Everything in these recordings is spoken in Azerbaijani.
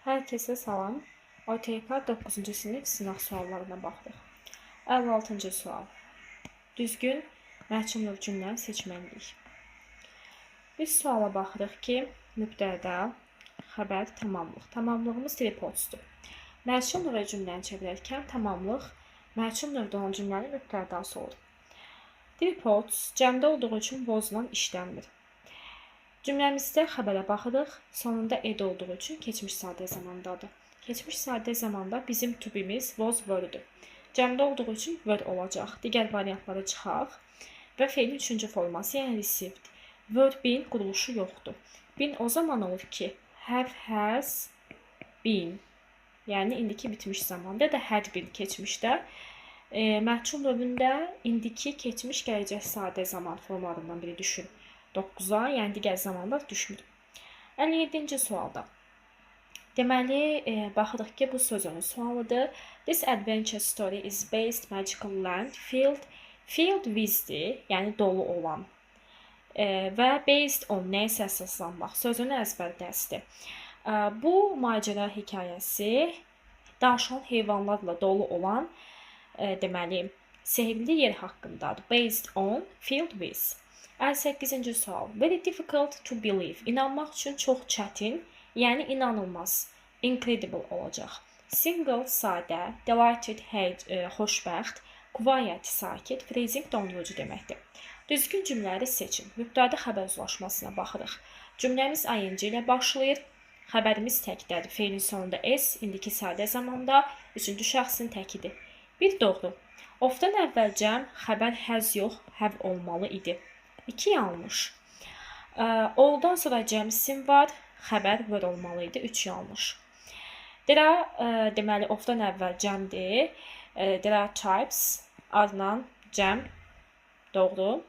Herkese salam. OTK 9-cu sinif sınaq suallarına baxdıq. 56-cı sual. Düzgün məhkum növ cümləni seçməliyik. Biz suala baxırıq ki, mübtəda, xəbər, tamamlıq. Tamamlığımız tripodsdur. Məhkum növ cümləni çevirərkən tamamlıq məhkum növdə olan cümlənin mübtədası olur. Tripods cəmdə olduğu üçün bozulan işlənmir. Cümləmizdə xəbərə baxırıq, sonunda ed olduğu üçün keçmiş sadə zamandadır. Keçmiş sadə zamanda bizim to be'miz was were-dür. Cəmdə olduğu üçün were olacaq. Digər variantlara çıxaq və feilin üçüncü forması, yəni received. Were been quruluşu yoxdur. Been o zaman olur ki, have has been, yəni indiki bitmiş zamanda da had been keçmişdə. Məhkum növündə indiki keçmiş gələcək sadə zaman formalarından biri düşün. 9-a, yəni digər zamanlar düşmür. 57-ci sualda. Deməli, baxırıq ki, bu sözünün sualıdır. This adventure story is based magical land filled with-dir, yəni dolu olan. Və based on nəyisə əsaslanmaq, sözünün əzbər dərsdir. Bu macəra hekayəsi danışan heyvanlarla dolu olan, deməli, sehrli yer haqqındadır. Based on, filled with. 58-ci sual. Very difficult to believe. İnanmaq üçün çox çətin, yəni inanılmaz, incredible olacaq. Single, sadə, delighted, xoşbəxt, quiet, sakit, phrasing dondurucu deməkdir. Düzgün cümlələri seçin. Mübtəda xəbər uzlaşmasına baxırıq. Cümləmiz ing ilə başlayır. Xəbərimiz təkdədir. Feilin sonunda s, indiki sadə zamanda, üçüncü şəxsin təkidir. Bir doğru. Ofdan əvvəlcəm xəbər has yox, have olmalı idi. 2 yanlış. Oldan sonra cəmsim var, xəbər were olmalı idi. 3 yanlış. Deməli, ofdan əvvəl cəmdir. There are types, adla cəm, doğru.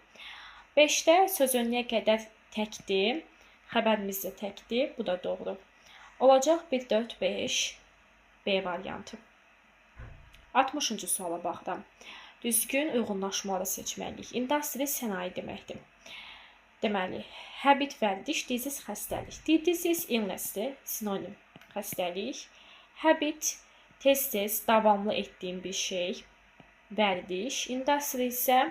5-də sözünlüyə qədər təkdir, xəbərimiz də təkdir, bu da doğru. Olacaq 1, 4, 5, B variantı. 60-cı suala baxıram. Düzgün uyğunlaşmaları seçməliyik. Industri sənaye deməkdir. Deməli, habit vərdiş, disease xəstəlik. Disease illnessdir, sinonim xəstəlik. Habit tez-tez davamlı etdiyim bir şey, vərdiş. Industri isə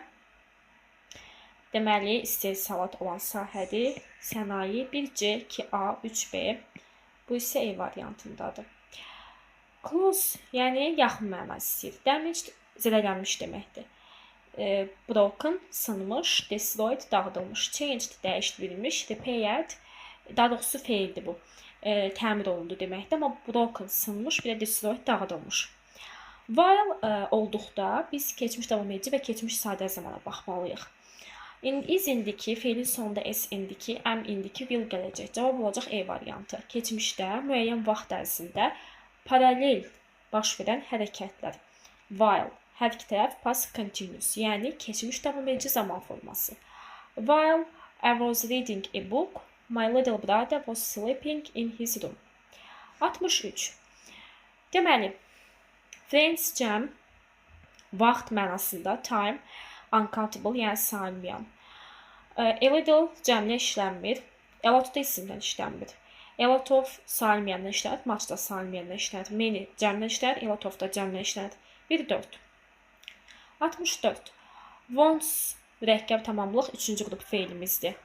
deməli istehsalat olan sahədir. Sənaye 1C, 2A, 3B. Bu isə E variantındadır. Close, yəni yaxın məna istəyir. Damaged, zədələnmiş deməkdir. Broken, sınmış, destroyed, dağıdılmış, changed, dəyişdirilmiş, repaired, daha doğrusu feildir bu. Təmir olundu deməkdir, amma broken, sınmış, bir də destroyed, dağıdılmış. While olduqda biz keçmiş davam edici və keçmiş sadə zamana baxmalıyıq. Is indiki, feilin sonunda s indiki, am indiki, will gələcək. Cavab olacaq E variantı. Keçmişdə müəyyən vaxt ərzində paralel baş verən hərəkətlər. While, hər iki tərəf past continuous, yəni keçmiş davam edici zaman forması. While I was reading a book, my little brother was sleeping in his room. 63. Deməli, friends cəm, vaxt mənasında, time, uncountable, yəni sayılmayan. A little cəmlə işlənmir, a lot da isimdən işlənmir. A lot of sayılmayanla işlənir, much da sayılmayanla işlənir. Many cəmlə işlənir, a lot of da cəmlə işlənir. 1-4. 64. Wants mürəkkəb tamamlıq 3-cü qrup feilimizdir.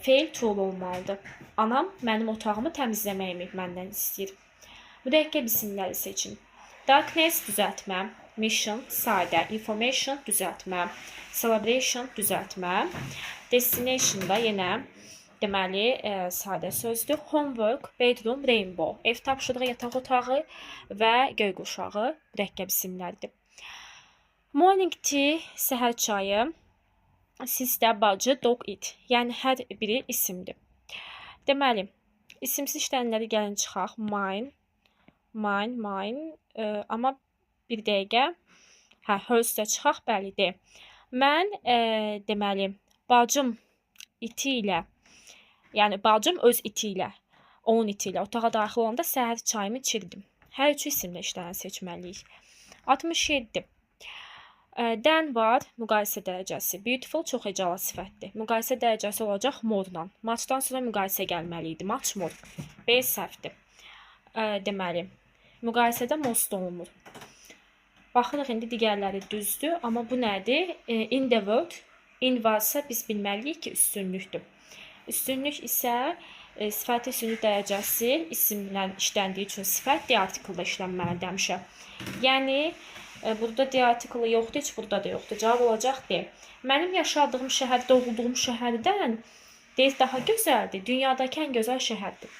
Feil tool olmalıdır. Anam mənim otağımı təmizləməyimi məndən istəyir. Mürəkkəb isimləri seçin. Darkness düzəltmə, mission sadə, information düzəltmə, celebration düzəltmə, destination da yenə deməli sadə sözdür. Homework, bedroom, rainbow, ev tapşırığı, yataq otağı və göyquşağı mürəkkəb isimlərdir. Morning tea, səhər çayı, sister, bacı, dog, it. Yəni hər biri isimdir. Deməli, isimsiz işlənləri gəlin çıxaq. Mine, amma bir dəqiqə. Hers də çıxaq, bəlidir. Mən, deməli, bacım iti ilə, yəni bacım öz iti ilə, onun iti ilə otağa daxil olanda səhər çayımı içirdim. Hər üçü isimlə işlənən seçməliyik. 67. Dən var, müqayisə dərəcəsi. Beautiful, çox hecalı sifətdir. Müqayisə dərəcəsi olacaq more-dan. Much-dan sonra müqayisə gəlməli idi. Much more. B səhvdir. deməli, müqayisədə most olunmur. Baxırıq, indi digərləri düzdür, amma bu nədir? In the word, in varsa biz bilməliyik ki, üstünlükdür. Üstünlük isə sifəti üstünlük dərəcəsi isimlə işləndiyi üçün sifət D artiklda işlənməlidir həmişə. Yəni, burada D artiklı yoxdur, heç burada da yoxdur. Cavab olacaq D. Mənim yaşadığım şəhər, doğulduğum şəhərdən D daha gözəldir. Dünyadakı ən gözəl şəhərdir.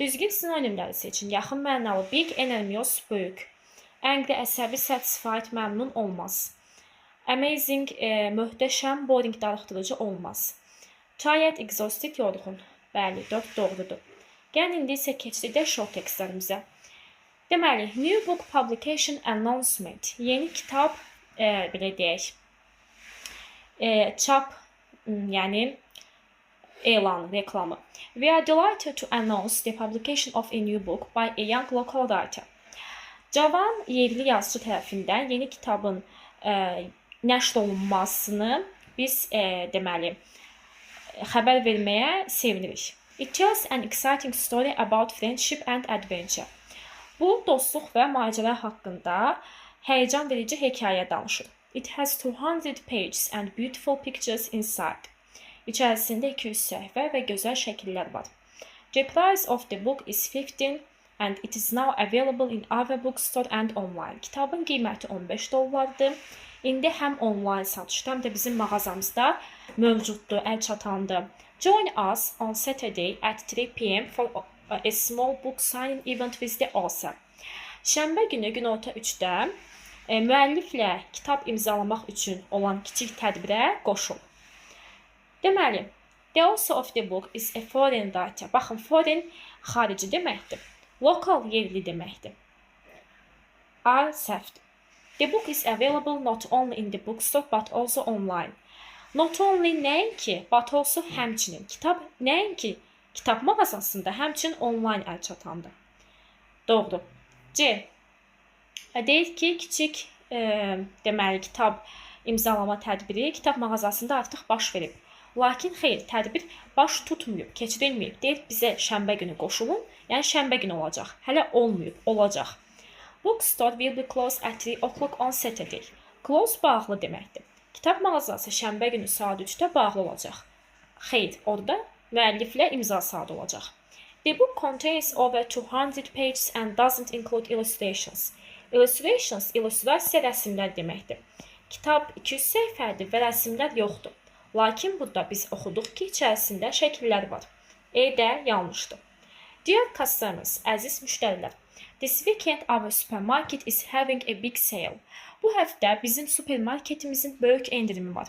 Düzgün sinonimləri seçin. Yaxın mənalı big, enormous, böyük. Angry, əsəbi, satisfied, məmnun olmaz. Amazing, möhtəşəm, boring, darıxdırıcı olmaz. Tired, exhausted, yorğun. Bəli, 4 doğrudur. Gəlin indi isə keçdikdə short textlərimizə. Deməli, new book publication announcement. Yeni kitab, belə deyək, çap, yəni elanı, reklamı. We are delighted to announce the publication of a new book by a young local writer. Cavan yerli yazıcı tərəfindən yeni kitabın nəşr olunmasını biz deməli xəbər verməyə sevinirik. It tells an exciting story about friendship and adventure. Bu, dostluq və macəra haqqında həyəcan verici hekayə danışır. It has 200 pages and beautiful pictures inside. İçərisində 200 səhifə və gözəl şəkillər var. The price of the book is 15 and it is now available in our bookstore and online. Kitabın qiyməti $15. İndi həm online satışda, həm də bizim mağazamızda mövcuddur, əl çatandır. Join us on Saturday at 3 p.m. for a small book signing event with the author. Şənbə günü günorta 3-də müəlliflə kitab imzalamaq üçün olan kiçik tədbirə qoşul. Deməli, the author of the book is a foreign writer. Baxın, foreign xarici deməkdir. Local yerli deməkdir. A səhvdir. The book is available not only in the bookstore but also online. Not only nəinki, but also həmçinin. Kitab nəinki kitab mağazasında, həmçinin online əl çatandır. Doğru. C. Deyir ki, kiçik deməli kitab imzalama tədbiri kitab mağazasında artıq baş verib. Lakin xeyr, tədbir baş tutmayıb, keçirilməyib. Deyir, bizə şənbə günü qoşulun. Yəni, şənbə günü olacaq. Hələ olmayıb, olacaq. Bookstore will be closed at 3 o'clock on Saturday. Close bağlı deməkdir. Kitab mağazası şənbə günü saat 3-də bağlı olacaq. Xeyr, orada müəlliflə imza saat olacaq. The book contains over 200 pages and doesn't include illustrations. Illustrations, illüstrasiya rəsmlər deməkdir. Kitab 200 səhifədir və rəsmlər yoxdur. Lakin burada biz oxuduq ki, içərisində şəkillər var. E də yanlışdır. Dear customers, əziz müştərilər, this weekend our supermarket is having a big sale. Bu həftə bizim supermarketimizin böyük endirimi var.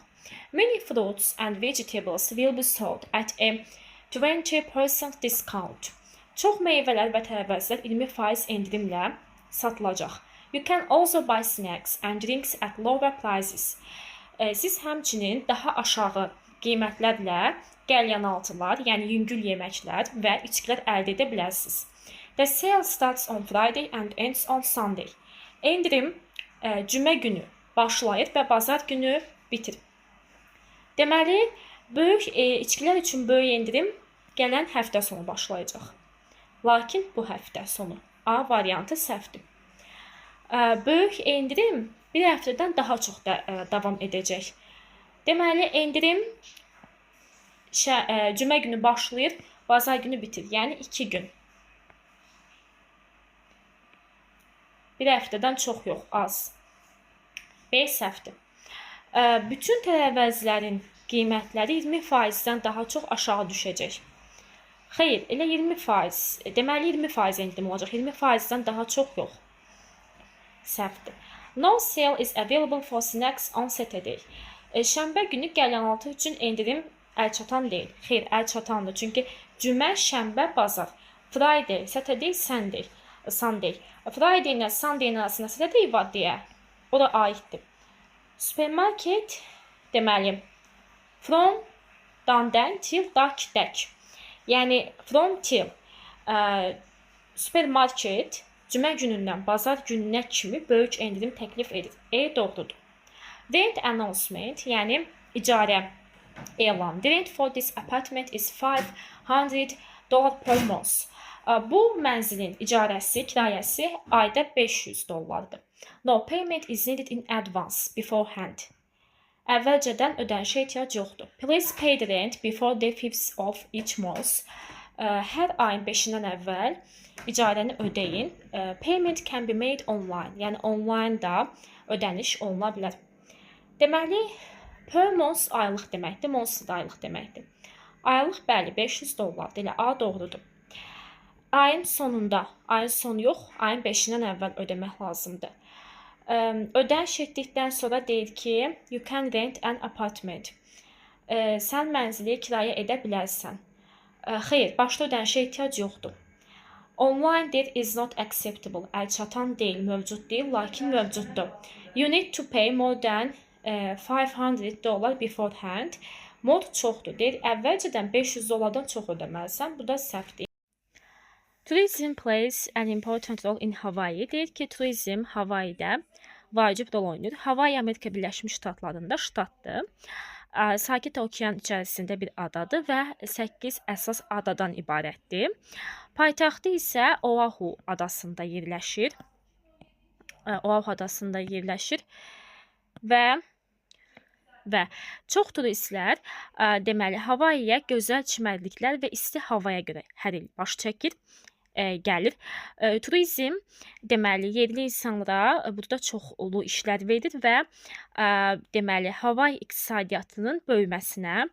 Many fruits and vegetables will be sold at a 20% discount. Çox meyvələr və tərəvəzlər 20% endirimlə satılacaq. You can also buy snacks and drinks at lower prices. Siz həmçinin daha aşağı qiymətlərlə qəlyanaltılar, yəni yüngül yeməklər və içkilər əldə edə bilərsiniz. The sale starts on Friday and ends on Sunday. Endirim cümə günü başlayır və bazar günü bitir. Deməli, böyük içkilər üçün böyük endirim gələn həftə sonu başlayacaq. Lakin bu həftə sonu. A variantı səhvdir. Böyük endirim bir həftədən daha çox davam edəcək. Deməli, endirim cümə günü başlayır, bazar günü bitir. Yəni 2 gün. Bir həftədən çox yox, az. B səhvdir. Bütün tərəvəzlərin qiymətləri 20%-dən daha çox aşağı düşəcək. Xeyr, elə 20%. Deməli, 20% endirim olacaq. 20%-dən daha çox yox. Səhvdir. No sale is available for snacks on Saturday. Şənbə günü qəlyanaltı üçün endirim əlçatan deyil. Xeyr, əlçatandır. Çünki cümə, şənbə, bazar. Friday, Saturday, Sunday. Friday ilə Sunday arasında Saturday var deyə. O da aiddir. Supermarket deməli from dan till dak. Yəni from till. Supermarket cümə günündən bazar gününə kimi böyük endirim təklif edir. E doğrudur. Rent announcement, yəni icarə elan. The rent for this apartment is $500 per month. Bu mənzilin icarəsi, kirayəsi ayda $500-dır. No payment is needed in advance beforehand. Əvvəlcədən ödənişə ehtiyac yoxdur. Please pay the rent before the 5th of each month. Hər ayın 5-dən əvvəl icarəni ödəyin. Payment can be made online. Yəni online da ödəniş oluna bilər. Deməli, per month aylıq deməkdir, monthly da aylıq deməkdir. Aylıq bəli $500, elə A doğrudur. Ayın sonunda, ayın sonu yox, ayın 5-dən əvvəl ödəmək lazımdır. Ödəniş etdikdən sonra deyir ki, you can rent an apartment. Sən mənzili kirayə edə bilərsən. Xeyr, başda ödənişə ehtiyac yoxdur. Online deyir is not acceptable. Əlçatan deyil, mövcud deyil, lakin mövcuddur. You need to pay more than $500 beforehand. Mod çoxdur. Deyir, əvvəlcədən $500-dan çox ödəməlisən. Bu da səhvdir. Tourism plays an important role in Hawaii. Deyir ki, turizm Hawaii'də vacib rol oynayır. Hawaii Amerika Birləşmiş Ştatlarında ştatdır. Sakit Okean içərisində bir adadır və 8 əsas adadan ibarətdir. Paytaxtı isə Oahu adasında yerləşir. Və çox turistlər deməli Hawaii'yə gözəl çimərliklər və isti havaya görə hər il baş çəkir. Gəlir. Turizm deməli yerli insanlara burada çoxlu işlər verir və deməli Hawaii iqtisadiyyatının böyüməsinə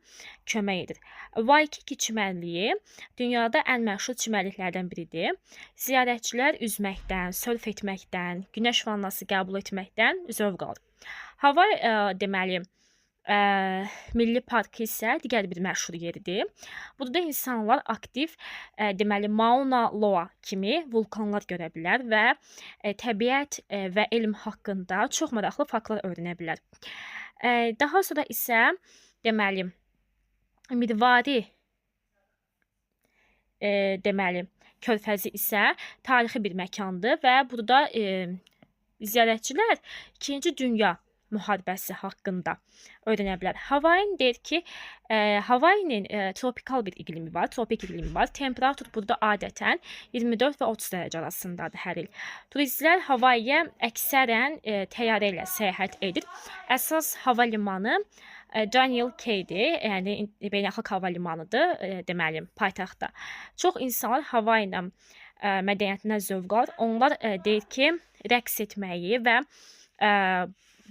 kömək edir. Waikiki çimərliyi dünyada ən məşhur çimərliklərdən biridir. Ziyarətçilər üzməkdən, sörf etməkdən, günəş vannası qəbul etməkdən zövq alır. Hawaii deməli Milli Parkı isə digər bir məşhur yeridir. Burada insanlar aktiv deməli Mauna Loa kimi vulkanlar görə bilər və təbiət və elm haqqında çox maraqlı faktlar öyrənə bilər. Daha sonra isə deməli Midvari deməli körfəzi isə tarixi bir məkandır və burada ziyarətçilər 2-ci Dünya müharibəsi haqqında öyrənə bilər. Hawaii deyir ki, Hawaii'nin tropikal bir iqlimi var, tropik iqlimi var. Temperatur burada adətən 24 və 30 dərəcə arasındadır hər il. Turistlər Hawaii'yə əksərən təyyarə ilə səyahət edir. Əsas hava limanı Daniel K-dir, yəni beynəlxalq hava limanıdır, deməli paytaxtda. Çox insanlar Hawaii'nin mədəniyyətindən zövq alır. Onlar deyir ki, rəqs etməyi və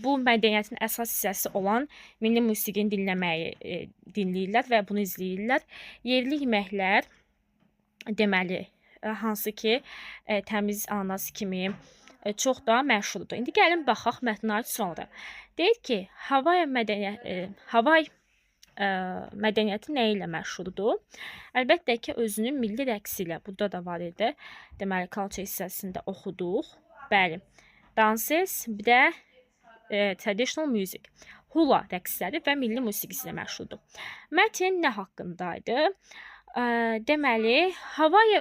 bu mədəniyyətin əsas hissəsi olan milli musiqini dinləyirlər və bunu izləyirlər. Yerli yeməklər deməli hansı ki təmiz ananas kimi çox da məşhurdur. İndi gəlin baxaq mətnə aid suallara. Deyir ki, Hawaii mədəniyyəti nə ilə məşhurdur? Əlbəttə ki, özünün milli rəqsi ilə. Burada da var idi. Deməli, culture hissəsində oxuduq. Bəli. Danses, bir də traditional music. Hula rəqsləri və milli musiqisi ilə məşhurdur. Mətn nə haqqındaydı? Deməli,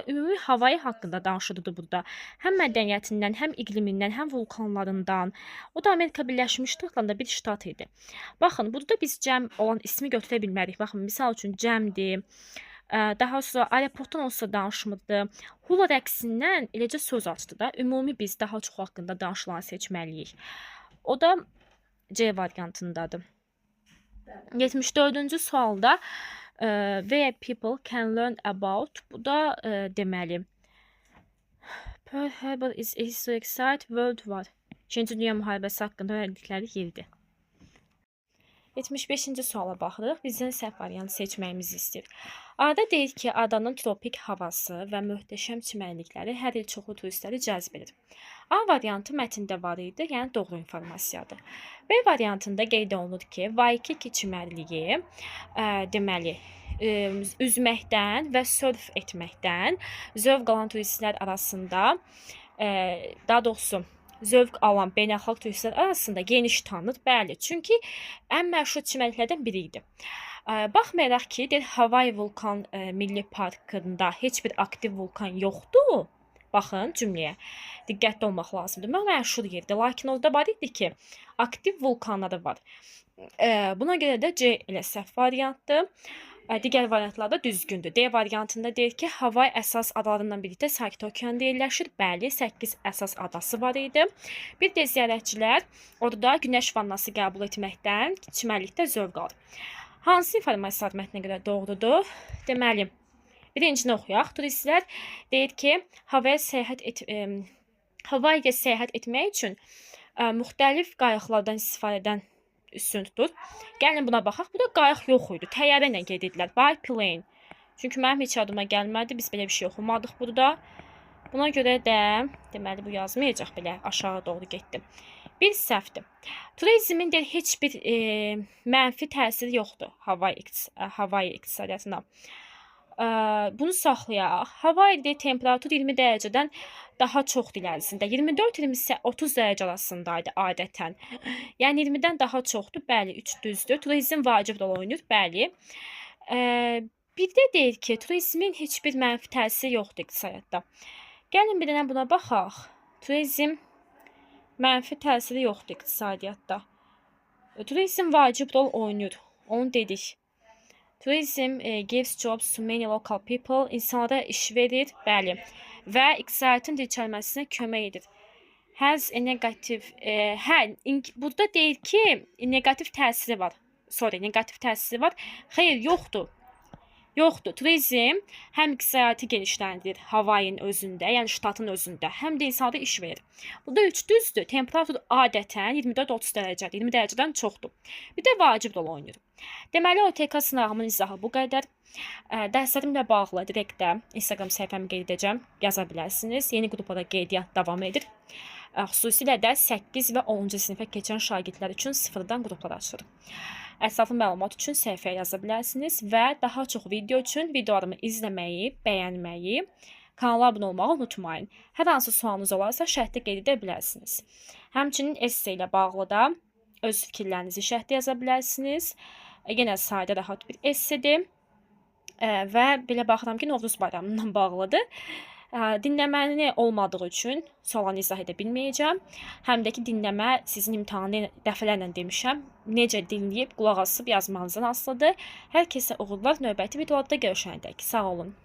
ümumi Hawaii haqqında danışılırdı burada. Həm mədəniyyətindən, həm iqlimindən, həm vulkanlarından. O da Amerika Birləşmiş Ştatlarında bir ştat idi. Baxın, burada biz cəm olan ismi götürə bilmərik. Baxın, misal üçün cəmdir. Daha sonra aeroportdan olsa danışmırdı. Hula rəqsindən eləcə söz açdı da. Ümumi biz daha çox haqqında danışılanı seçməliyik. O da C variantındadır. 74-cü sualda where people can learn about. Bu da deməli Pearl Harbor is a historic site, World War. 2-ci Dünya müharibəsi haqqında öyrəndikləri yerdir. 75-ci suala baxırıq. Bizdən səhv variantı seçməyimizi istəyir. Ada deyir ki, adanın tropik havası və möhtəşəm çimərlikləri hər il çoxlu turistləri cəzb edir. A variantı mətndə var idi, yəni doğru informasiyadır. B variantında qeyd olunur ki, Waikiki çimərliyi deməli üzməkdən və sörf etməkdən zövq alan turistlər arasında, daha doğrusu zövq alan beynəlxalq turistlər arasında geniş tanınır. Bəli, çünki ən məşhur çimərliklərdən biri idi. Baxmayaraq ki, Hawaii Vulkan Milli Parkında heç bir aktiv vulkan yoxdur. Baxın cümləyə diqqətli olmaq lazımdır. Məşhur yerdir, lakin orada var idi ki, aktiv vulkanları var. Buna görə də C elə səhv variantdır. Digər variantlarda düzgündür. D variantında deyir ki, Havay əsas adalarından birlikdə Sakit Okeanda yerləşir. Bəli, 8 əsas adası var idi. Bir də ziyarətçilər orada günəş vannası qəbul etməkdən, çimərlikdə zövq alır. Hansı informasiya mətnə görə doğrudur? Deməli, birincini oxuyaq. Turistlər deyir ki, Havaya səyahət etmək üçün müxtəlif qayıqlardan istifadə edən üstün tutur. Gəlin buna baxaq. Bu da qayıq yox idi. Təyyarə ilə gedirdilər. By plane. Çünki mənim heç yadıma gəlmədi. Biz belə bir şey oxumadıq burada. Buna görə də deməli bu yazmayacaq belə. Aşağı doğru getdim. Bir səhvdir. Turizmin də heç bir mənfi təsiri yoxdur Havay iqtisadiyyatına. Bunu saxlayaq. Havayda temperatur 20 dərəcədən daha çox il ərzində. 24-30 dərəcə arasındaydı adətən. Yəni 20-dən daha çoxdur. Bəli, 3 düzdür. Turizm vacib rol oynayır. Bəli. Bir də deyir ki, turizmin heç bir mənfi təsiri yoxdur iqtisadiyyatda. Gəlin bir dənə buna baxaq. Turizm mənfi təsiri yoxdur iqtisadiyyatda. Turizm vacib rol oynayır. Onu dedik. Turizm gives jobs to many local people. İnsanlara iş verir. Bəli. Və iqtisadiyyatın dirçəlməsinə kömək edir. Has a negative. Burada deyir ki, negativ təsiri var. Negativ təsiri var. Xeyr, yoxdur. Yoxdur. Turizm həm iqtisadiyyatı genişləndirir Havayın özündə, yəni ştatın özündə, həm də insanlara iş verir. Burada 3 düzdür. Temperatur adətən 24-30 dərəcədir. 20 dərəcədən çoxdur. Bir də vacib rol oynayır. Deməli, OTK sınağımın izahı bu qədər. Dərslərimlə bağlı direkt də Instagram səhifəmi qeyd edəcəm. Yaza bilərsiniz. Yeni qruplara qeydiyyat davam edir. Xüsusilə də 8 və 10-cu sinifə keçən şagirdlər üçün sıfırdan qruplar açılır. Ətraflı məlumat üçün səhifəyə yaza bilərsiniz və daha çox video üçün videolarımı izləməyi, bəyənməyi, kanala abunə olmağı unutmayın. Hər hansı sualınız olarsa şərhdə qeyd edə bilərsiniz. Həmçinin esse ilə bağlı da öz fikirlərinizi şərhdə yaza bilərsiniz. Yenə sadə rahat bir essedir və belə baxıram ki, Novruz bayramından bağlıdır. Dinləməni olmadığı üçün sualını izah edə bilməyəcəm. Həm də ki, dinləmə sizin imtahanı dəfələrlə demişəm. Necə dinləyib, qulaq asıb yazmanızdan asılıdır. Hər kəsə uğurlar, növbəti videolarda görüşənədək. Sağ olun.